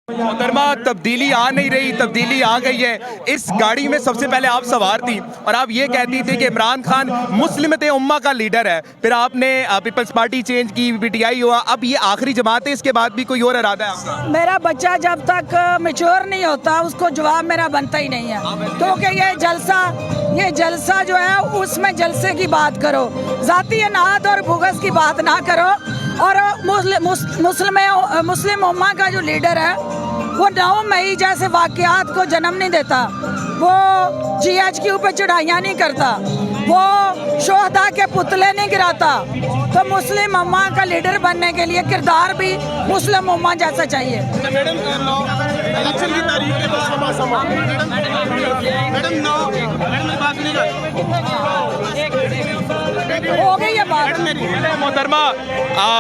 मोहतरमा तब्दीली आ नहीं रही, तब्दीली आ गई है। इस गाड़ी में सबसे पहले आप सवार थी और आप ये कहती थी कि इमरान खान मुस्लिमत उम्मा का लीडर है, फिर आपने पीपल्स पार्टी चेंज की, पीटीआई हुआ, अब ये आखिरी जमात है, इसके बाद भी कोई और इरादा है? मेरा बच्चा जब तक मैच्योर नहीं होता उसको जवाब मेरा बनता ही नहीं है, क्योंकि ये जलसा जो है उसमें जलसे की बात करो, जाती अनाहत और भुगस की बात ना करो। और मुस्लिम उम्मा का जो लीडर है वो 9 मई जैसे वाक़यात को जन्म नहीं देता, वो GHQ पे चढ़ाइयाँ नहीं करता, वो शोहदा के पुतले नहीं गिराता। तो मुस्लिम उम्मा का लीडर बनने के लिए किरदार भी मुस्लिम उम्मा जैसा चाहिए। हो गई ये बात मोहतरमा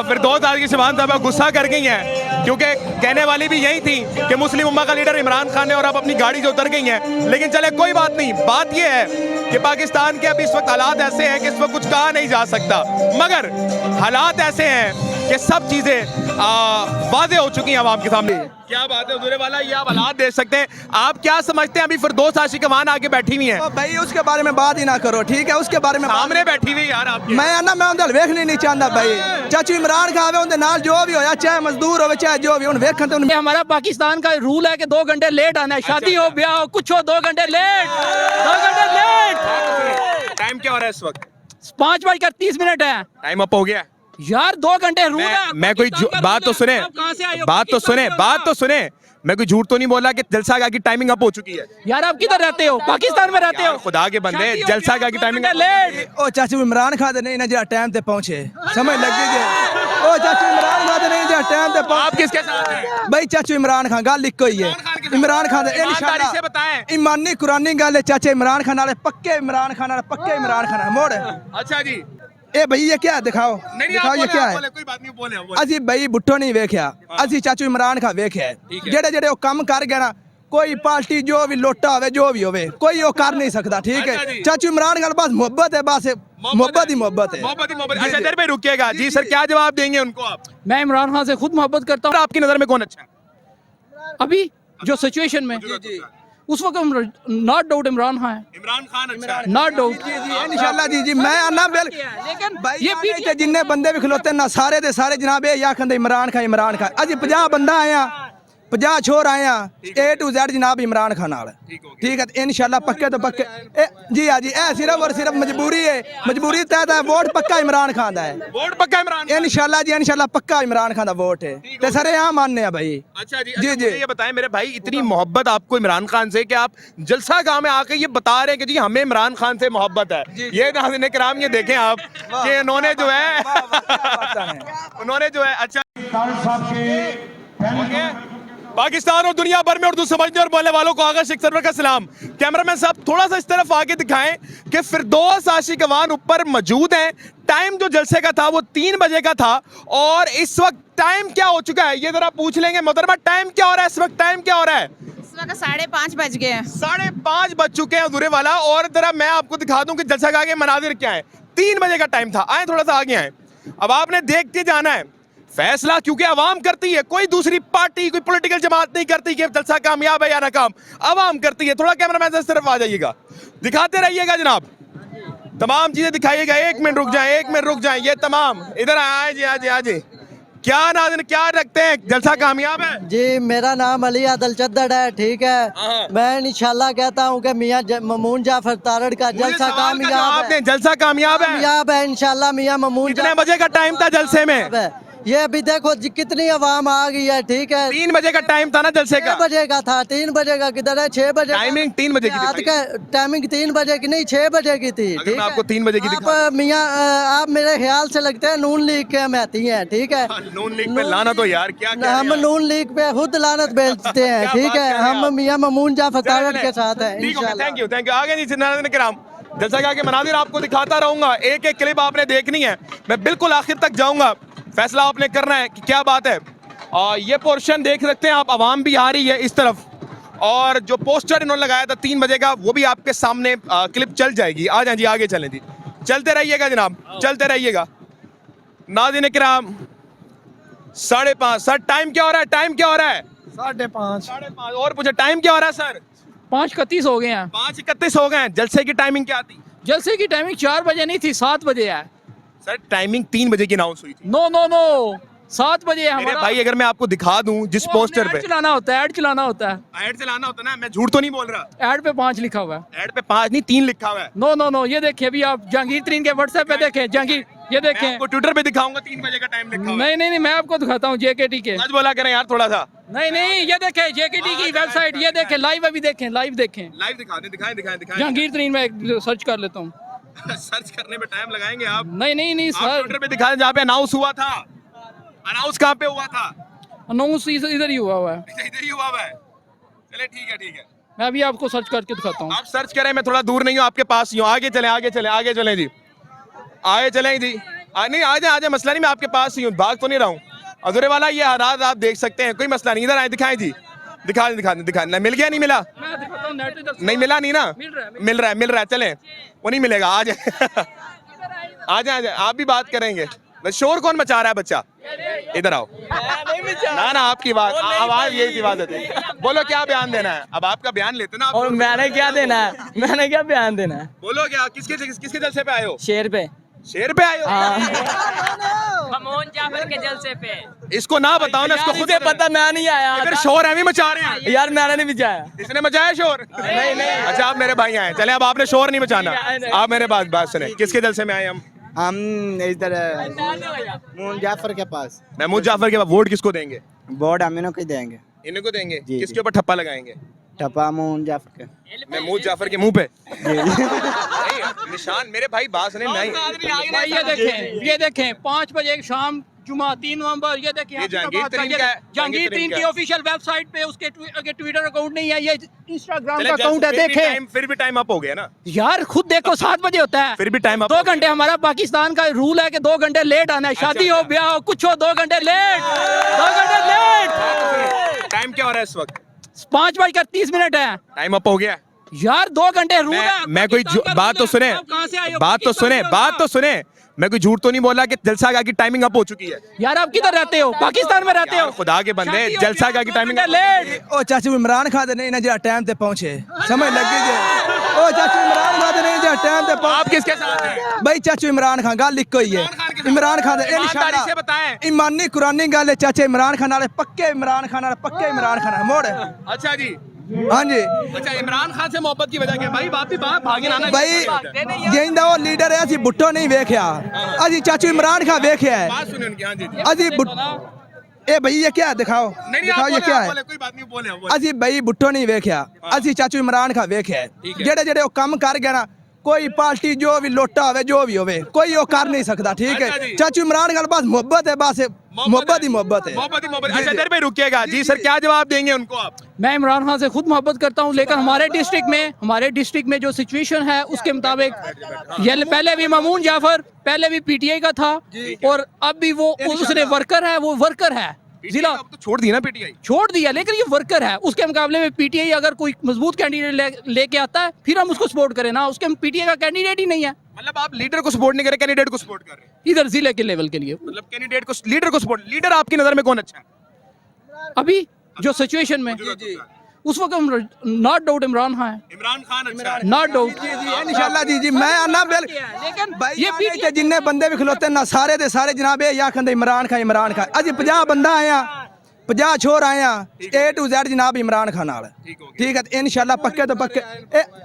फिरदौस आज की शबान साहब गुस्सा कर गई हैं, क्योंकि कहने वाली भी यही थी कि मुस्लिम उम्मा का लीडर इमरान खान है और अब अपनी गाड़ी से उतर गई हैं। लेकिन चले कोई बात नहीं, बात यह है कि पाकिस्तान के अभी इस वक्त हालात ऐसे हैं कि इस वक्त कुछ कहा नहीं जा सकता, मगर हालात ऐसे हैं कि सब चीजें वाज़ेह हो चुकी हैं आवाम के सामने। क्या बात है हुज़ूर वाला, ये आप हालात देख सकते हैं। आप क्या समझते हैं? अभी फिरदौस आशिकवान आके बैठी हुई हैं। भाई उसके बारे में बात ही ना करो, ठीक है? उसके बारे में सामने बैठी हुई यार आपके। मैं उन्हें वेखनी नहीं चाहता भाई। चाचू इमरान खान उनके नाल जो भी होया, चाहे मजदूर हो चाहे जो भी, वेखन तो हमारा पाकिस्तान का रूल है कि 2 घंटे लेट आना है, शादी हो ब्याह हो कुछ हो 2 घंटे लेट, 2 घंटे लेट। टाइम क्या हो रहा है इस वक्त? 5:30 है। टाइम अप हो गया यार, 2 घंटे रूल है। मैं कोई बात तो सुने, बात तो सुने। मैं कोई झूठ तो नहीं बोला कि जलसा गाह की टाइमिंग अप हो चुकी है। यार आप किधर रहते हो? पाकिस्तान में रहते हो? खुदा के बंदे, जलसा गाह की टाइमिंग लेट। ओ चाचू इमरान खान नहीं ना जरा टाइम पे पहुंचे, समझ लगी जे। ओ चाचू इमरान खान नहीं जरा टाइम पे आप किसके साथ हैं? भाई चाचू इमरान खान गल इको ही है। इमरान खान ईमानदारी से बताएं। ईमानी कुरानी गल है चाचा इमरान खान वाले पक्के इमरान खान मोड़। अच्छा जी, ए भाई ये क्या दिखाओ, दिखाओ ये क्या है? कोई बात नहीं, बोले ਅਸੀਂ ਬਈ ਬੁੱਟੋ ਨਹੀਂ ਵੇਖਿਆ, ਅਸੀਂ ਚਾਚੂ ਇਮਰਾਨ ਖਾਨ ਵੇਖਿਆ। ਜਿਹੜੇ ਉਹ ਕੰਮ ਕਰ ਗਿਆ ਨਾ, ਕੋਈ ਪਾਰਟੀ जो भी लोटा होवे जो भी होवे, कोई वो कर नहीं सकता, ठीक है? चाचू इमरान खान बस मोहब्बत है, बस मोहब्बत ही मोहब्बत है। अच्छा इधर पे रुकिएगा जी सर, क्या जवाब देंगे उनको आप? मैं इमरान खान से खुद मोहब्बत करता हूँ। आपकी नजर में कौन अच्छा है अभी जो सिचुएशन में उस वक्त नॉट डाउट इमरान खान है। इमरान खान अच्छा है, नॉट डाउट। इंशाल्लाह जी मैं आना लेकिन ये पीछे जिन्ने बंदे भी खलोते ना सारे दे सारे जनाब ये आखंदे इमरान खान अजी 50 बंदा आया, 50 छोर आया A to Z जनाब इमरान खान नाल, ठीक है? इंशाल्लाह पक्के तो पक्के जी हाँ जी। ए सिर्फ और सिर्फ मजबूरी है, मजबूरी तहत है। वोट पक्का इमरान खान दा है, वोट पक्का इमरान खान। इंशाल्लाह जी, इंशाल्लाह पक्का इमरान खान दा वोट है। ते सारे यहाँ मानने हैं भाई। अच्छा जी, जी जी ये बताएं मेरे भाई, इतनी मोहब्बत आपको इमरान खान से कि आप जलसा गाह में आके ये बता रहे हैं कि जी हमें इमरान खान से मोहब्बत है। ये नाज़रीन किराम ये देखें आप कि उन्होंने जो है अच्छा पाकिस्तान और दुनिया भर में उर्दू समझने और बोलने वालों को आगा शेख सरवर का सलाम। कैमरामैन साहब थोड़ा सा इस तरफ आके दिखाएं कि फिरदौस आशिकवान ऊपर मौजूद हैं। टाइम जो जलसे का था वो 3 बजे का था और इस वक्त टाइम क्या हो चुका है ये जरा पूछ लेंगे। मोहतरमा टाइम क्या हो रहा है इस वक्त? टाइम क्या हो रहा है इस वक्त? 5:30 बज गए हैं। 5:30 बज चुके हैं हुज़ूर वाला। और जरा मैं आपको दिखा दूं कि जलसा गाह के मनाजिर क्या है। 3 बजे का टाइम था, आए थोड़ा सा आगे आए। अब आपने देखते जाना है फैसला, क्योंकि आवाम करती है, कोई दूसरी पार्टी कोई पॉलिटिकल जमात नहीं करती कि जलसा कामयाब है या नाकाम, आवाम करती है। थोड़ा कैमरामैन से इस तरफ आ जाइएगा, दिखाते रहिएगा जनाब, तमाम चीजें दिखाइएगा। 1 मिनट रुक जाए, 1 मिनट रुक जाए। ये तमाम इधर आए जी, आज आज क्या नाज़रीन क्या रखते हैं, जलसा कामयाब है? जी मेरा नाम अली आदल चद्दड़ है, ठीक है? मैं इंशाल्लाह कहता हूँ कि मियाँ ममून जाफर तारड़ का जलसा कामयाब है। जलसा कामयाब है इंशाल्लाह। मियाँ ममून कितने बजे का टाइम था जलसे में? ये अभी देखो जी कितनी आवाम आ गई है, ठीक है? 3 बजे का टाइम था ना जलसे का? 6 बजे का था। 3 बजे का किधर है? 6 बजे टाइमिंग 3 बजे की टाइमिंग 3 बजे की नहीं 6 बजे की थी, ठीक है? आपको 3 बजे की आप मियाँ आप मेरे ख्याल से लगते हैं नून लीग के हम आती हैं, ठीक है? नून लीग पे लानत हो यार, क्या हम नून लीग पे खुद लानत बेचते हैं, ठीक है? हम मियाँ ममून जाफर तारड़ के साथ हैं इंशाल्लाह। Thank you. आगे नहीं नाज़रीन जलसा गाह के मनाजिर आपको दिखाता रहूंगा। एक एक क्लिप आपने देखनी है, मैं बिल्कुल आखिर तक जाऊंगा, फैसला आपने करना है कि क्या बात है। और ये पोर्शन देख सकते हैं आप, आवाम भी आ रही है इस तरफ, और जो पोस्टर इन्होंने लगाया था 3 बजे का वो भी आपके सामने क्लिप चल जाएगी। आ जाए जी, आगे चलें जी, चलते रहिएगा जनाब, चलते रहिएगा। नाज़रीन किराम 5:30 सर, टाइम क्या हो रहा है? टाइम क्या हो रहा है? 5:30 5:30 और पूछे टाइम क्या हो रहा है सर? 5:31 हो गए हैं। 5:31 हो गए हैं। जलसे की टाइमिंग क्या थी? जलसे की टाइमिंग 4 बजे नहीं थी, 7 बजे है। सर टाइमिंग 3 बजे की अनाउंस हुई थी। नो नो नो, 7 बजे है मेरे हमारा। भाई अगर मैं आपको दिखा दूं जिस पोस्टर पे ऐड चलाना होता है, ऐड चलाना होता है। ऐड चलाना होता है ना, मैं झूठ तो नहीं बोल रहा। ऐड पे 5 लिखा हुआ है। ऐड पे 5 नहीं 3 लिखा हुआ है। नो नो नो, ये देखिए अभी आप जहांगीर तरीन के व्हाट्सएप पे देखें। जहांगीर ये मैं देखें। आपको ट्विटर पे दिखाऊंगा 3 बजे का टाइम लिखा हुआ है। नहीं नहीं नहीं, मैं आपको दिखाता हूँ JKT के। सच बोला करें यार थोड़ा सा। नहीं नहीं, ये देखें JKT की वेबसाइट, ये देखें लाइव, अभी देखें लाइव देखें। लाइव दिखा दें, दिखाएं। जहांगीर तरीन में सर्च कर लेता हूँ। सर्च करने में टाइम लगाएंगे आप। नहीं नहीं नहीं आप सर, ट्विटर पे दिखा दें जहाँ पे अनाउंस हुआ था। अनाउंस कहाँ पे हुआ था? अनाउंस इधर ही हुआ है। इधर ही हुआ हुआ है। चले ठीक है। मैं अभी आपको सर्च करके दिखाता हूँ। आप सर्च करें, मैं थोड़ा दूर नहीं हूँ, आपके पास ही हूँ। आगे चलें जी, आगे चलें जी। नहीं आ जाए, मसला नहीं, मैं आपके पास ही हूँ, भाग तो नहीं रहा हूँ। अधूरे वाला ये हालात आप देख सकते हैं, कोई मसला नहीं। इधर आए, दिखाएं जी, दिखा दें। मिल गया नहीं मिला? मैं दिखाता हूँ, नेट इधर से। नहीं मिला नहीं ना? मिल रहा है। मिल रहा है। चलें, वो नहीं मिलेगा। आ जाए आ जाए, आप भी बात करेंगे। बस शोर कौन मचा रहा है बच्चा? इधर आओ ना आपकी बात, आवाज यही इबादत है। बोलो क्या बयान देना है? अब आपका बयान लेते ना आप। और मैंने क्या देना है? मैंने क्या बयान देना है? बोलो क्या, किसके जलसे पे आए हो? शेर पे। शेर पे आए हो? ममून जाफर के जलसे पे। इसको ना बताओ ना, इसको खुद मुझे पता, मैं नहीं आया। फिर शोर है भी मचा रहे हैं। यार मैंने नहीं बचाया। इसने मचाया शोर? नहीं। अच्छा आप मेरे भाई आए, चले अब आपने शोर नहीं मचाना। आप मेरे पास बात सुने, किसके जलसे में आए हम इधर मून जाफर के पास। महमूद जाफर के पास। वोट किसको देंगे? वोट हम इन्हों को ही देंगे। इनको देंगे? जी, किसके ऊपर ठप्पा लगाएंगे? टपा मून जाफर के। महमूद जाफर के मुंह पे? नहीं, निशान मेरे भाई बात सुने नहीं। भाई ये देखें 5 बजे शाम जुमा 3 नवंबर। ये देखें ये जहांगीर तरीन का है। जहांगीर तरीन की ऑफिशियल वेबसाइट पे उसके ट्विटर अकाउंट नहीं है, ये इंस्टाग्राम चले, का अकाउंट है। देखें फिर भी टाइम अप हो गया ना? यार खुद देखो 7 बजे होता है। फिर भी टाइम अप 2 घंटे हमारा पाकिस्तान का रूल है कि 2 घंटे लेट आना है। शादी हो, ब्याह हो, कुछ हो, 2 घंटे लेट। 2 घंटे लेट। टाइम क्या हो रहा है इस वक्त? 5:30 है। टाइम अप हो गया यार 2 घंटे रूल है। मैं कोई बात तो सुने, बात तो सुने। मैं कोई झूठ तो नहीं बोला कि जलसा गाह की टाइमिंग अप हो चुकी है। यार आप किधर रहते हो? पाकिस्तान में रहते हो? खुदा के बंदे, जलसा गाह की टाइमिंग लेट। ओ चाचू इमरान खान दे नहीं ना जरा टाइम ते पहुंचे, समझ लगी जे। ओ चाचू इमरान खान दे नहीं जरा टाइम ते आप किसके साथ हैं? भाई चाचू इमरान खान गल इको ही है। इमरान खान दे ईमानदारी से बताएं। ईमानी कुरानी गल है चाचा। इमरान खान वाले पक्के इमरान खान वाले पक्के इमरान खान मोड़। अच्छा जी, हाँ जी अच्छा इमरान खान से मोहब्बत की वजह क्या? भाई बात भी बात भागे ना भाई जिंदा वो लीडर है ਅਸੀਂ बुट्टो नहीं वेख्या, ਅਸੀਂ चाचू इमरान खान वेख्या है। बात सुने उनकी। हाँ जी ਅਸੀਂ ए भाई ये क्या है? दिखाओ दिखाओ ये क्या है? कोई बात नहीं, बोले ਅਸੀਂ भाई बुट्टो नहीं वेख्या, ਅਸੀਂ चाचू इमरान खान वेख्या है। ਜਿਹੜੇ ਜਿਹੜੇ ਉਹ ਕੰਮ ਕਰ ਗਿਆ ना, कोई पार्टी जो भी लोटा होवे जो भी होवे कोई वो कर नहीं सकता। ठीक अच्छा है जी। चाचू इमरान खान बस मोहब्बत है, बस मोहब्बत ही मोहब्बत है। अच्छा इधर पे रुकिएगा जी। सर क्या जवाब देंगे उनको आप? मैं इमरान खान से खुद मोहब्बत करता हूं, लेकिन हमारे डिस्ट्रिक्ट में जो सिचुएशन है उसके मुताबिक ये पहले भी ममून जाफर पहले भी PTI का था और अब भी वो उसने वर्कर है, वो वर्कर है। जिला अब तो छोड़ दिया ना PTI। छोड़ दिया, लेकिन ये वर्कर है। उसके मुकाबले में PTI अगर कोई मजबूत कैंडिडेट लेके आता है फिर हम उसको सपोर्ट करें ना। उसके PTI का कैंडिडेट ही नहीं है। मतलब आप लीडर को सपोर्ट नहीं कर रहे, कैंडिडेट को सपोर्ट कर रहे हैं? इधर जिले के लेवल के लिए मतलब कैंडिडेट को, लीडर को सपोर्ट। लीडर आपकी नजर में कौन अच्छा है अभी जो सिचुएशन में उस वक्त नॉट डाउट इमरान खान है। इमरान खान अच्छा है। नॉट डाउट इंशाल्लाह जी मैं आना बिल लेकिन भाई ये ये ते जिन्ने बंदे भी खलोते ना सारे दे सारे जनाब ये आखंदे इमरान खान अजी 50 बंदा आया, 50 छोर आए A to Z जनाब इमरान खान नाल। ठीक है इंशाल्लाह पक्के तो पक्के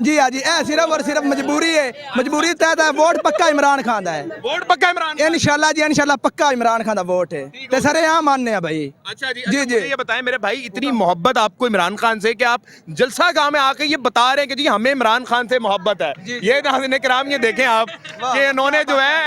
जी हाँ जी। ए सिर्फ और सिर्फ मजबूरी है, मजबूरी तहत है। वोट पक्का इमरान खान दा है। वोट पक्का इमरान खान। इंशाल्लाह जी इंशाल्लाह पक्का इमरान खान दा वोट है ते सारे यहाँ मानने हैं भाई। अच्छा जी, जी, अच्छा, जी। मुझे ये बताएं मेरे भाई, इतनी मोहब्बत आपको इमरान खान से कि आप जलसा गाह में आके ये बता रहे हैं कि जी हमें इमरान खान से मोहब्बत है। ये नाज़रीन किराम ये देखें आप कि उन्होंने जो है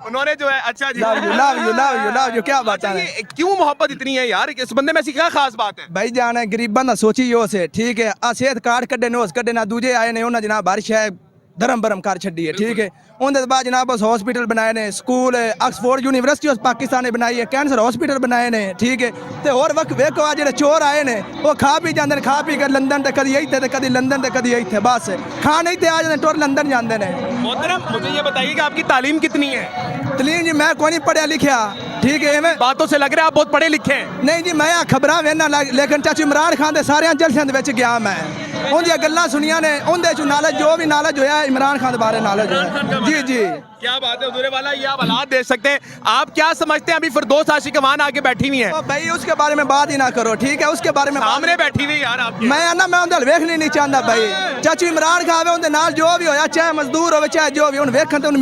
उन्होंने जो है अच्छा जी लव यू क्या बात अच्छा, है ये क्यों मोहब्बत इतनी है यार? इस बंदे में ऐसी क्या खास बात है? भाई जान है गरीबां दा सोची यो से। ठीक है आ सेहत कार्ड कड्डे ने उस कड्डे ना दूजे आए ने उन्हें जनाब बारिश है धर्म भरम कर छड़ी है। ठीक है उनके बाद जनाब बस हॉस्पिटल बनाए ने, स्कूल है, ऑक्सफोर्ड यूनिवर्सिटी ऑफ पाकिस्तान ने बनाई है, कैंसर हॉस्पिटल बनाए ने। ठीक है ते और वक्त वेखो आ जेडे चोर आए ने वो खा पी जांदे ने, खा पी कर लंदन ते कदी इत्थे ते कदी लंदन ते कदी इत्थे, बस खाने ही ते आ जांदे टोर लंदन जांदे ने। मोहतरम मुझे ये बताइए कि आपकी तालीम कितनी है? तलीम जी मैं कोई नहीं पढ़िया लिखिया, ठीक है इवें बातों से लग रहा है आप बहुत पढ़े लिखे हैं। नहीं जी मैं खबरां वेना लेकिन चाचू इमरान खान दे सारे जलसियां दे विच गया मैं उनदियां गल्लां सुनियां ने उनदे चों नॉलेज जो भी नॉलेज होया इमरान खान दे बारे नॉलेज होया जी जी क्या बात है हुजूर वाला, ये आप हालात देख सकते हैं। आप क्या समझते हैं अभी फिरदौस आशिक मान आगे बैठी हुई है, ओ भाई उसके बारे में बात ही ना करो ठीक है उसके बारे में सामने बैठी हुई यार आपके। मैं आना मैं उनदे वेखनी नहीं चाहता भाई चाचू इमरान खान उनदे नाल जो भी होया चाहे मजदूर होवे चाहे जो भी हुन वेखन ते